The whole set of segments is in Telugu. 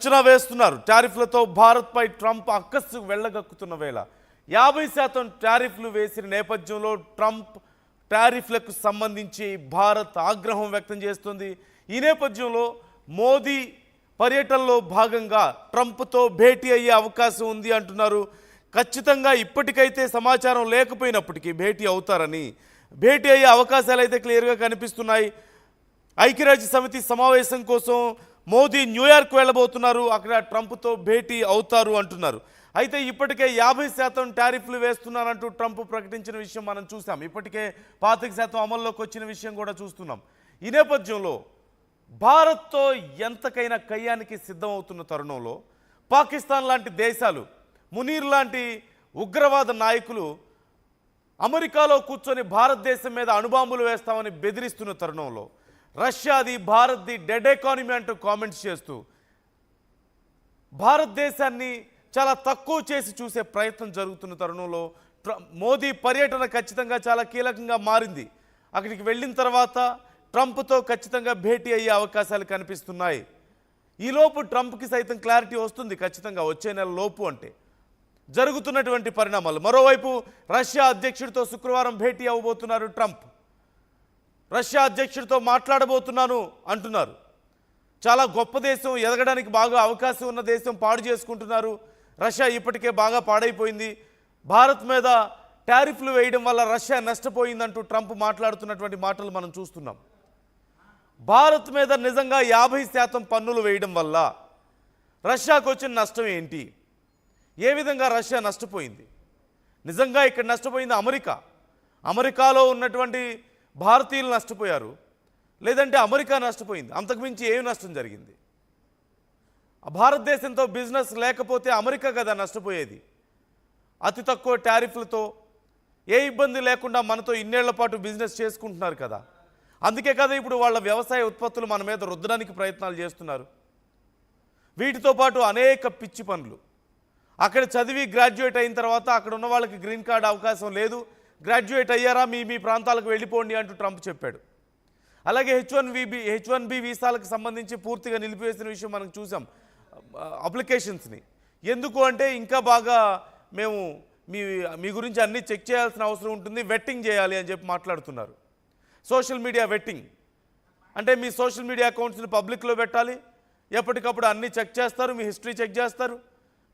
అంచనా వేస్తున్నారు. టారిఫ్లతో భారత్పై ట్రంప్ అక్కస్సు వెళ్ళగక్కుతున్న వేళ 50% టారిఫ్లు వేసిన నేపథ్యంలో ట్రంప్ టారిఫ్లకు సంబంధించి భారత్ ఆగ్రహం వ్యక్తం చేస్తుంది. ఈ నేపథ్యంలో మోదీ పర్యటనలో భాగంగా ట్రంప్తో భేటీ అయ్యే అవకాశం ఉంది అంటున్నారు. ఖచ్చితంగా ఇప్పటికైతే సమాచారం లేకపోయినప్పటికీ భేటీ అవుతారని, భేటీ అయ్యే అవకాశాలు అయితే క్లియర్గా కనిపిస్తున్నాయి. ఐక్యరాజ్య సమితి సమావేశం కోసం మోదీ న్యూయార్క్ వెళ్ళబోతున్నారు. అక్కడ ట్రంప్తో భేటీ అవుతారు అంటున్నారు. అయితే ఇప్పటికే 50% టారిఫ్లు వేస్తున్నారంటూ ట్రంప్ ప్రకటించిన విషయం మనం చూసాం. ఇప్పటికే 25% అమల్లోకి వచ్చిన విషయం కూడా చూస్తున్నాం. ఈ నేపథ్యంలో భారత్తో ఎంతకైనా కయ్యానికి సిద్ధమవుతున్న తరుణంలో పాకిస్తాన్ లాంటి దేశాలు, మునీర్ లాంటి ఉగ్రవాద నాయకులు అమెరికాలో కూర్చొని భారతదేశం మీద అణుబాంబులు వేస్తామని బెదిరిస్తున్న తరుణంలో రష్యాది భారత్ది డెడ్ ఎకానమీ అంటూ కామెంట్స్ చేస్తూ భారతదేశాన్ని చాలా తక్కువ చేసి చూసే ప్రయత్నం జరుగుతున్న తరుణంలో మోదీ పర్యటన ఖచ్చితంగా చాలా కీలకంగా మారింది. అక్కడికి వెళ్ళిన తర్వాత ట్రంప్తో ఖచ్చితంగా భేటీ అయ్యే అవకాశాలు కనిపిస్తున్నాయి. ఈలోపు ట్రంప్కి సైతం క్లారిటీ వస్తుంది ఖచ్చితంగా వచ్చే నెల లోపు అంటే జరుగుతున్నటువంటి పరిణామాలు. మరోవైపు రష్యా అధ్యక్షుడితో శుక్రవారం భేటీ అవ్వబోతున్నారు ట్రంప్. రష్యా అధ్యక్షుడితో మాట్లాడబోతున్నాను అంటున్నారు. చాలా గొప్ప దేశం, ఎదగడానికి బాగా అవకాశం ఉన్న దేశం పాడు చేసుకుంటున్నారు. రష్యా ఇప్పటికే బాగా పాడైపోయింది. భారత్ మీద టారిఫ్లు వేయడం వల్ల రష్యా నష్టపోయిందంటూ ట్రంప్ మాట్లాడుతున్నటువంటి మాటలు మనం చూస్తున్నాం. భారత్ మీద నిజంగా 50% పన్నులు వేయడం వల్ల రష్యాకు వచ్చిన నష్టం ఏంటి? ఏ విధంగా రష్యా నష్టపోయింది? నిజంగా ఇక్కడ నష్టపోయింది అమెరికా. అమెరికాలో ఉన్నటువంటి భారతీయులు నష్టపోయారు, లేదంటే అమెరికా నష్టపోయింది. అంతకుమించి ఏమి నష్టం జరిగింది? భారతదేశంతో బిజినెస్ లేకపోతే అమెరికా కదా నష్టపోయేది. అతి తక్కువ టారిఫ్లతో ఏ ఇబ్బంది లేకుండా మనతో ఇన్నేళ్ల పాటు బిజినెస్ చేసుకుంటున్నారు కదా. అందుకే కదా ఇప్పుడు వాళ్ళ వ్యవసాయ ఉత్పత్తులు మన మీద రుద్దడానికి ప్రయత్నాలు చేస్తున్నారు. వీటితో పాటు అనేక పిచ్చి పనులు. అక్కడ చదివి గ్రాడ్యుయేట్ అయిన తర్వాత అక్కడ ఉన్న వాళ్ళకి గ్రీన్ కార్డ్ అవకాశం లేదు, గ్రాడ్యుయేట్ అయ్యారా మీ ప్రాంతాలకు వెళ్ళిపోండి అంటూ ట్రంప్ చెప్పాడు. అలాగే హెచ్1బి వీసాలకు సంబంధించి పూర్తిగా నిలిపివేసిన విషయం మనం చూసాం అప్లికేషన్స్ని. ఎందుకు అంటే ఇంకా బాగా మేము మీ గురించి అన్నీ చెక్ చేయాల్సిన అవసరం ఉంటుంది, వెట్టింగ్ చేయాలి అని చెప్పి మాట్లాడుతున్నారు. సోషల్ మీడియా వెట్టింగ్ అంటే మీ సోషల్ మీడియా అకౌంట్స్ని పబ్లిక్లో పెట్టాలి, ఎప్పటికప్పుడు అన్నీ చెక్ చేస్తారు, మీ హిస్టరీ చెక్ చేస్తారు,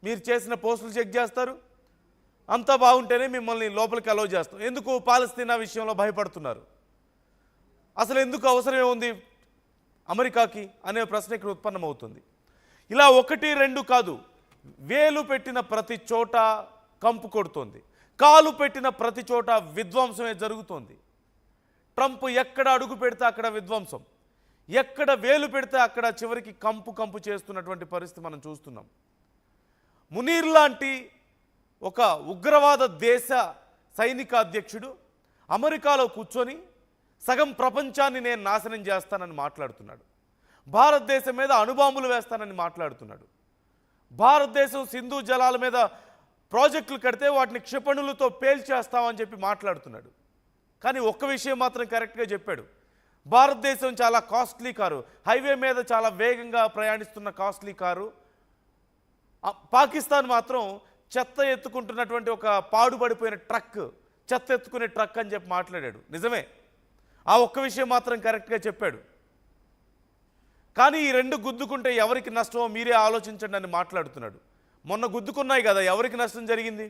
మీరు చేసిన పోస్టులు చెక్ చేస్తారు. అంతా బాగుంటేనే మిమ్మల్ని లోపలికి అలౌ చేస్తాం. ఎందుకు పాలస్తీనా విషయంలో భయపడుతున్నారు? అసలు ఎందుకు అవసరమే ఉంది అమెరికాకి అనే ప్రశ్న ఇక్కడ ఉత్పన్నమవుతుంది. ఇలా 1, 2 కాదు, వేలు పెట్టిన ప్రతి చోట కంపు కొడుతోంది, కాలు పెట్టిన ప్రతి చోట విధ్వంసమే జరుగుతోంది. ట్రంప్ ఎక్కడ అడుగు పెడితే అక్కడ విధ్వంసం, ఎక్కడ వేలు పెడితే అక్కడ చివరికి కంపు చేస్తున్నటువంటి పరిస్థితి మనం చూస్తున్నాం. మునీర్ లాంటి ఒక ఉగ్రవాద దేశ సైనిక అధ్యక్షుడు అమెరికాలో కూర్చొని సగం ప్రపంచాన్ని నేను నాశనం చేస్తానని మాట్లాడుతున్నాడు. భారతదేశం మీద అణుబాంబులు వేస్తానని మాట్లాడుతున్నాడు. భారతదేశం సింధు జలాల మీద ప్రాజెక్టులు కడితే వాటిని క్షిపణులతో పేల్చేస్తామని చెప్పి మాట్లాడుతున్నాడు. కానీ ఒక్క విషయం మాత్రం కరెక్ట్గా చెప్పాడు. భారతదేశం చాలా కాస్ట్లీ కారు, హైవే మీద చాలా వేగంగా ప్రయాణిస్తున్న కాస్ట్లీ కారు. పాకిస్తాన్ మాత్రం చెత్త ఎత్తుకుంటున్నటువంటి ఒక పాడుపడిపోయిన ట్రక్, చెత్త ఎత్తుకునే ట్రక్ అని చెప్పి మాట్లాడాడు. నిజమే, ఆ ఒక్క విషయం మాత్రం కరెక్ట్గా చెప్పాడు. కానీ ఈ 2 గుద్దుకుంటే ఎవరికి నష్టమో మీరే ఆలోచించండి అని మాట్లాడుతున్నాడు. మొన్న గుద్దుకున్నాయి కదా, ఎవరికి నష్టం జరిగింది?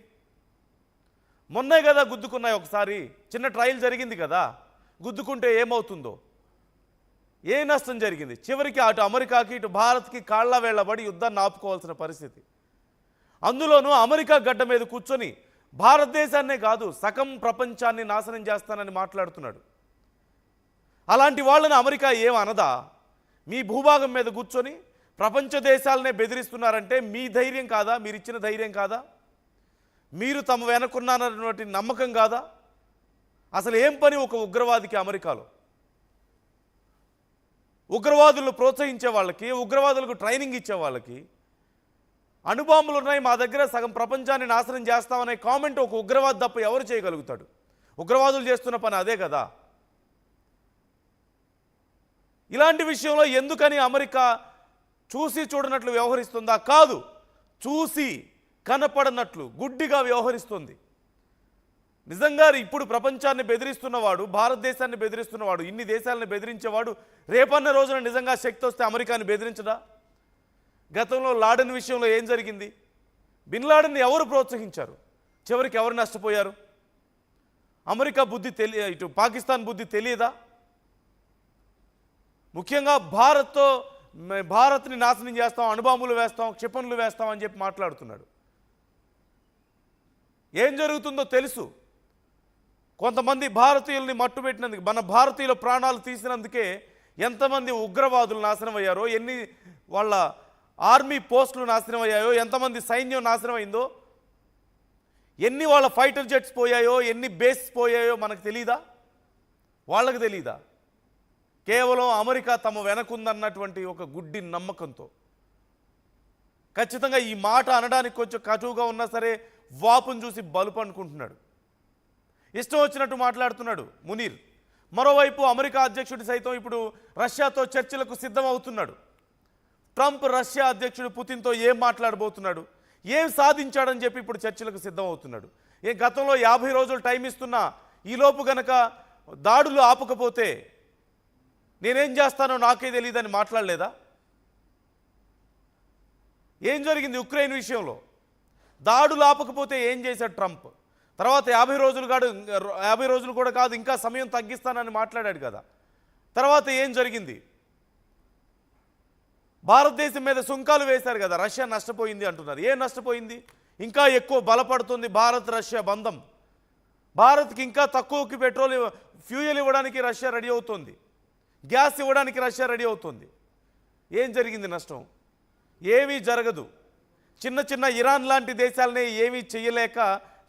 మొన్నే కదా గుద్దుకున్నాయి, ఒకసారి చిన్న ట్రయల్ జరిగింది కదా. గుద్దుకుంటే ఏమవుతుందో, ఏ నష్టం జరిగింది? చివరికి అటు అమెరికాకి ఇటు భారత్కి కాళ్ళ వేళ్లబడి యుద్ధాన్ని ఆపుకోవాల్సిన పరిస్థితి. అందులోనూ అమెరికా గడ్డ మీద కూర్చొని భారతదేశాన్నే కాదు సగం ప్రపంచాన్ని నాశనం చేస్తానని మాట్లాడుతున్నాడు. అలాంటి వాళ్ళని అమెరికా ఏమనదా? మీ భూభాగం మీద కూర్చొని ప్రపంచ దేశాలనే బెదిరిస్తున్నారంటే మీ ధైర్యం కాదా? మీరు ఇచ్చిన ధైర్యం కాదా? మీరు తమ వెనకున్నారన్నటువంటి నమ్మకం కాదా? అసలు ఏం పని ఒక ఉగ్రవాదికి అమెరికాలో? ఉగ్రవాదులను ప్రోత్సహించే వాళ్ళకి, ఉగ్రవాదులకు ట్రైనింగ్ ఇచ్చే వాళ్ళకి అణుబాంబులు ఉన్నాయి మా దగ్గర, సగం ప్రపంచాన్ని నాశనం చేస్తామనే కామెంట్ ఒక ఉగ్రవాది తప్ప ఎవరు చేయగలుగుతాడు? ఉగ్రవాదులు చేస్తున్న పని అదే కదా. ఇలాంటి విషయంలో ఎందుకని అమెరికా చూసి చూడనట్లు వ్యవహరిస్తుందా? కాదు, చూసి కనపడనట్లు గుడ్డిగా వ్యవహరిస్తుంది. నిజంగా ఇప్పుడు ప్రపంచాన్ని బెదిరిస్తున్నవాడు, భారతదేశాన్ని బెదిరిస్తున్నవాడు, ఇన్ని దేశాలను బెదిరించేవాడు రేపన్న రోజున నిజంగా శక్తి వస్తే అమెరికాని బెదిరించడా? గతంలో లాడెన్ విషయంలో ఏం జరిగింది? బిన్ లాడెన్ని ఎవరు ప్రోత్సహించారు? చివరికి ఎవరు నష్టపోయారు? అమెరికా బుద్ధి ఇటు పాకిస్తాన్ బుద్ధి తెలియదా? ముఖ్యంగా భారత్ని నాశనం చేస్తాం, అణుబాంబులు వేస్తాం, క్షిపణులు వేస్తాం అని చెప్పి మాట్లాడుతున్నాడు. ఏం జరుగుతుందో తెలుసు. కొంతమంది భారతీయుల్ని మట్టుబెట్టినందుకు, మన భారతీయుల ప్రాణాలు తీసినందుకే ఎంతమంది ఉగ్రవాదులు నాశనం అయ్యారో, ఎన్ని వాళ్ళ ఆర్మీ పోస్టులు నాశనం అయ్యాయో, ఎంతమంది సైన్యం నాశనం అయిందో, ఎన్ని వాళ్ళ ఫైటర్ జెట్స్ పోయాయో, ఎన్ని బేస్ పోయాయో మనకు తెలీదా? వాళ్ళకి తెలీదా? కేవలం అమెరికా తమ వెనకుందన్నటువంటి ఒక గుడ్డి నమ్మకంతో ఖచ్చితంగా ఈ మాట అనడానికి కొంచెం కటువుగా ఉన్నా సరే వాపును చూసి బలుపు అనుకుంటున్నాడు. ఇష్టం వచ్చినట్టు మాట్లాడుతున్నాడు మునీర్. మరోవైపు అమెరికా అధ్యక్షుడు సైతం ఇప్పుడు రష్యాతో చర్చలకు సిద్ధమవుతున్నాడు. ట్రంప్ రష్యా అధ్యక్షుడు పుతిన్తో ఏం మాట్లాడబోతున్నాడు, ఏం సాధించాడని చెప్పి ఇప్పుడు చర్చలకు సిద్ధమవుతున్నాడు. గతంలో 50 రోజులు టైం ఇస్తున్నా ఈలోపు గనక దాడులు ఆపకపోతే నేనేం చేస్తానో నాకే తెలియదని మాట్లాడలేదా? ఏం జరిగింది ఉక్రెయిన్ విషయంలో? దాడులు ఆపకపోతే ఏం చేశాడు ట్రంప్? తర్వాత 50 రోజులు కూడా కాదు, ఇంకా సమయం తగ్గిస్తానని మాట్లాడాడు కదా. తర్వాత ఏం జరిగింది? భారతదేశం మీద సుంకాలు వేశారు కదా, రష్యా నష్టపోయింది అంటున్నారు. ఏం నష్టపోయింది? ఇంకా ఎక్కువ బలపడుతుంది భారత్ రష్యా బంధం. భారత్కి ఇంకా తక్కువకి ఫ్యూయల్ ఇవ్వడానికి రష్యా రెడీ అవుతుంది, గ్యాస్ ఇవ్వడానికి రష్యా రెడీ అవుతుంది. ఏం జరిగింది నష్టం? ఏమీ జరగదు. చిన్న చిన్న ఇరాన్ లాంటి దేశాలనే ఏమీ చేయలేక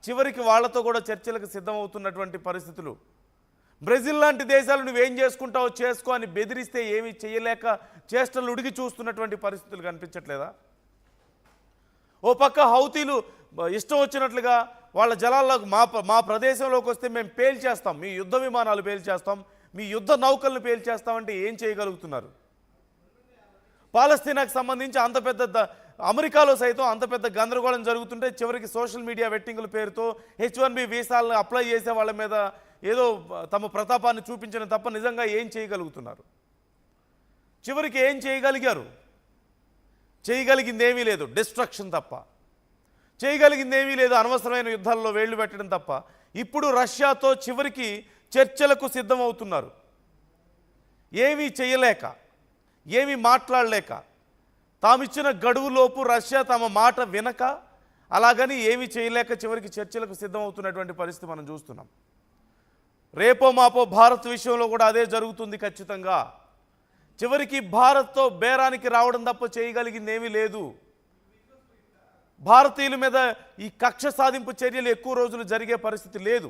చివరికి వాళ్లతో కూడా చర్చలకు సిద్ధమవుతున్నటువంటి పరిస్థితులు. బ్రెజిల్ లాంటి దేశాలు నువ్వేం చేసుకుంటావో చేసుకో అని బెదిరిస్తే ఏమీ చేయలేక చేష్టలు ఉడిగి చూస్తున్నటువంటి పరిస్థితులు కనిపించట్లేదా? ఓ పక్క హౌతీలు ఇష్టం వచ్చినట్లుగా వాళ్ళ జలాల్లోకి మా ప్రదేశంలోకి వస్తే మేము పేల్చేస్తాం, మీ యుద్ధ విమానాలు పేల్చేస్తాం, మీ యుద్ధ నౌకలను పేల్చేస్తామంటే ఏం చేయగలుగుతున్నారు? పాలస్తీనాకు సంబంధించి అంత పెద్ద అమెరికాలో సైతం అంత పెద్ద గందరగోళం జరుగుతుంటే చివరికి సోషల్ మీడియా వెట్టింగుల పేరుతో H1B వీసాలను అప్లై చేసే వాళ్ళ మీద ఏదో తమ ప్రతాపాన్ని చూపించిన తప్ప నిజంగా ఏం చేయగలుగుతున్నారు? చివరికి ఏం చేయగలిగారు? చేయగలిగింది ఏమీ లేదు, డిస్ట్రక్షన్ తప్ప. చేయగలిగింది ఏమీ లేదు, అనవసరమైన యుద్ధాల్లో వేళ్లు పెట్టడం తప్ప. ఇప్పుడు రష్యాతో చివరికి చర్చలకు సిద్ధమవుతున్నారు. ఏమీ చేయలేక, ఏమీ మాట్లాడలేక, తామిచ్చిన గడువులోపు రష్యా తమ మాట వినక, అలాగని ఏమీ చేయలేక చివరికి చర్చలకు సిద్ధమవుతున్నటువంటి పరిస్థితి మనం చూస్తున్నాం. రేపో మాపో భారత్ విషయంలో కూడా అదే జరుగుతుంది ఖచ్చితంగా. చివరికి భారత్తో బేరానికి రావడం తప్ప చేయగలిగింది ఏమీ లేదు. భారతీయుల మీద ఈ కక్ష సాధింపు చర్యలు ఎక్కువ రోజులు జరిగే పరిస్థితి లేదు.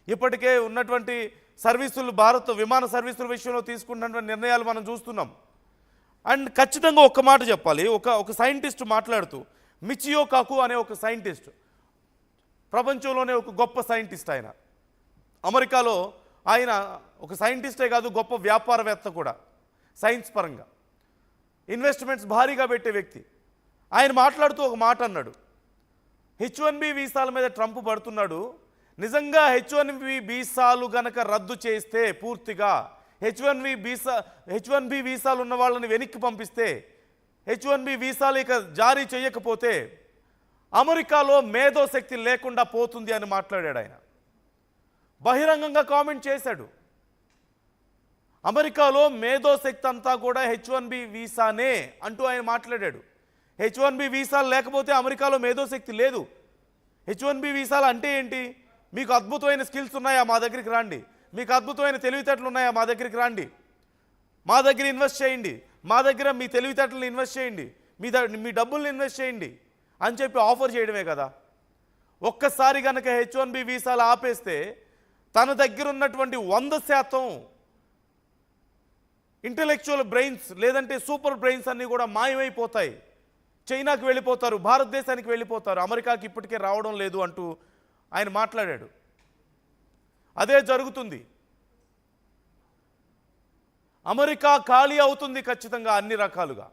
ఇప్పటికే ఉన్నటువంటి సర్వీసులు, భారత్ విమాన సర్వీసుల విషయంలో తీసుకున్నటువంటి నిర్ణయాలు మనం చూస్తున్నాం. అండ్ ఖచ్చితంగా ఒక్క మాట చెప్పాలి, ఒక సైంటిస్ట్ మాట్లాడుతూ, మిచియో కాకు అనే ఒక సైంటిస్ట్, ప్రపంచంలోనే ఒక గొప్ప సైంటిస్ట్ ఆయన. అమెరికాలో ఆయన ఒక సైంటిస్టే కాదు, గొప్ప వ్యాపారవేత్త కూడా, సైన్స్ పరంగా ఇన్వెస్ట్మెంట్స్ భారీగా పెట్టే వ్యక్తి. ఆయన మాట్లాడుతూ ఒక మాట అన్నాడు, H1B వీసాల మీద ట్రంప్ పడుతున్నాడు, నిజంగా H1B వీసాలు గనక రద్దు చేస్తే పూర్తిగా H1B వీసాలు ఉన్న వాళ్ళని వెనక్కి పంపిస్తే, H1B వీసాలు ఇక జారీ చేయకపోతే అమెరికాలో మేధోశక్తి లేకుండా పోతుంది అని మాట్లాడాడు ఆయన. బహిరంగంగా కామెంట్ చేశాడు. అమెరికాలో మేధోశక్తి అంతా కూడా H1B వీసానే అంటూ ఆయన మాట్లాడాడు. H1B వీసాలు లేకపోతే అమెరికాలో మేధోశక్తి లేదు. H1B వీసాలు అంటే ఏంటి? మీకు అద్భుతమైన స్కిల్స్ ఉన్నాయా, మా దగ్గరికి రండి. మీకు అద్భుతమైన తెలివితేటలు ఉన్నాయా, మా దగ్గరికి రండి. మా దగ్గర ఇన్వెస్ట్ చేయండి, మా దగ్గర మీ తెలివితేటలను ఇన్వెస్ట్ చేయండి, మీ డబ్బుల్ని ఇన్వెస్ట్ చేయండి అని చెప్పి ఆఫర్ చేయడమే కదా. ఒక్కసారి కనుక H1B వీసాలు ఆపేస్తే తన దగ్గర ఉన్నటువంటి 100% ఇంటెలెక్చువల్ బ్రెయిన్స్ లేదంటే సూపర్ బ్రెయిన్స్ అన్నీ కూడా మాయమైపోతాయి. చైనాకి వెళ్ళిపోతారు, భారతదేశానికి వెళ్ళిపోతారు, అమెరికాకి ఇప్పటికే రావడం లేదు అంటూ ఆయన మాట్లాడాడు. అదే జరుగుతుంది. అమెరికా ఖాళీ అవుతుంది ఖచ్చితంగా అన్ని రకాలుగా.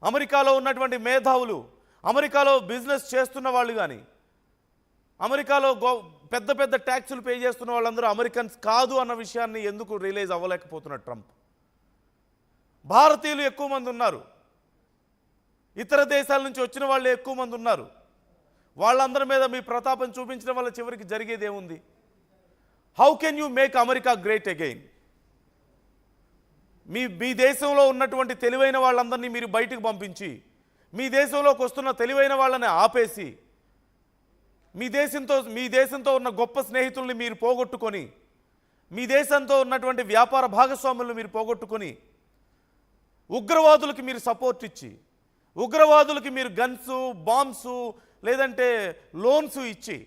అమెరికాలో ఉన్నటువంటి మేధావులు, అమెరికాలో బిజినెస్ చేస్తున్న వాళ్ళు కానీ, అమెరికాలో పెద్ద పెద్ద ట్యాక్సులు పే చేస్తున్న వాళ్ళందరూ అమెరికన్స్ కాదు అన్న విషయాన్ని ఎందుకు రియలైజ్ అవ్వలేకపోతున్నాడు ట్రంప్? భారతీయులు ఎక్కువ మంది ఉన్నారు, ఇతర దేశాల నుంచి వచ్చిన వాళ్ళు ఎక్కువ మంది ఉన్నారు. వాళ్ళందరి మీద మీ ప్రతాపం చూపించడం వల్ల చివరికి జరిగేది ఏముంది? How can you make America great again? మీ దేశంలో ఉన్నటువంటి తెలివైన వాళ్ళందరినీ మీరు బయటకు పంపించి, మీ దేశంలోకి వస్తున్న తెలివైన వాళ్ళని ఆపేసి, మీ దేశంతో ఉన్న గొప్ప స్నేహితుల్ని మీరు పోగొట్టుకొని, మీ దేశంతో ఉన్నటువంటి వ్యాపార భాగస్వాములను మీరు పోగొట్టుకొని, ఉగ్రవాదులకి మీరు సపోర్ట్ ఇచ్చి, ఉగ్రవాదులకి మీరు గన్సు, బాంబ్సు, లేదంటే లోన్స్ ఇచ్చి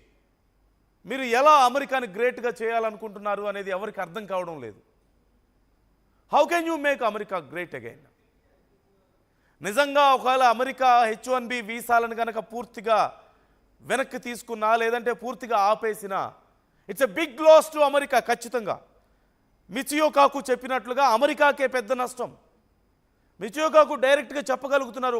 మీరు ఎలా అమెరికాని గ్రేట్గా చేయాలనుకుంటున్నారు అనేది ఎవరికి అర్థం కావడం లేదు. How can you make America great again? నిజంగా ఒకవేళ అమెరికా H1B వీసాలను కనుక పూర్తిగా వెనక్కి తీసుకున్నా, లేదంటే పూర్తిగా ఆపేసినా, it's a big loss to America. ఖచ్చితంగా మిచియో కాకు చెప్పినట్లుగా అమెరికాకే పెద్ద నష్టం. మిచియో కాకు డైరెక్ట్గా చెప్పగలుగుతున్నారు, ఒక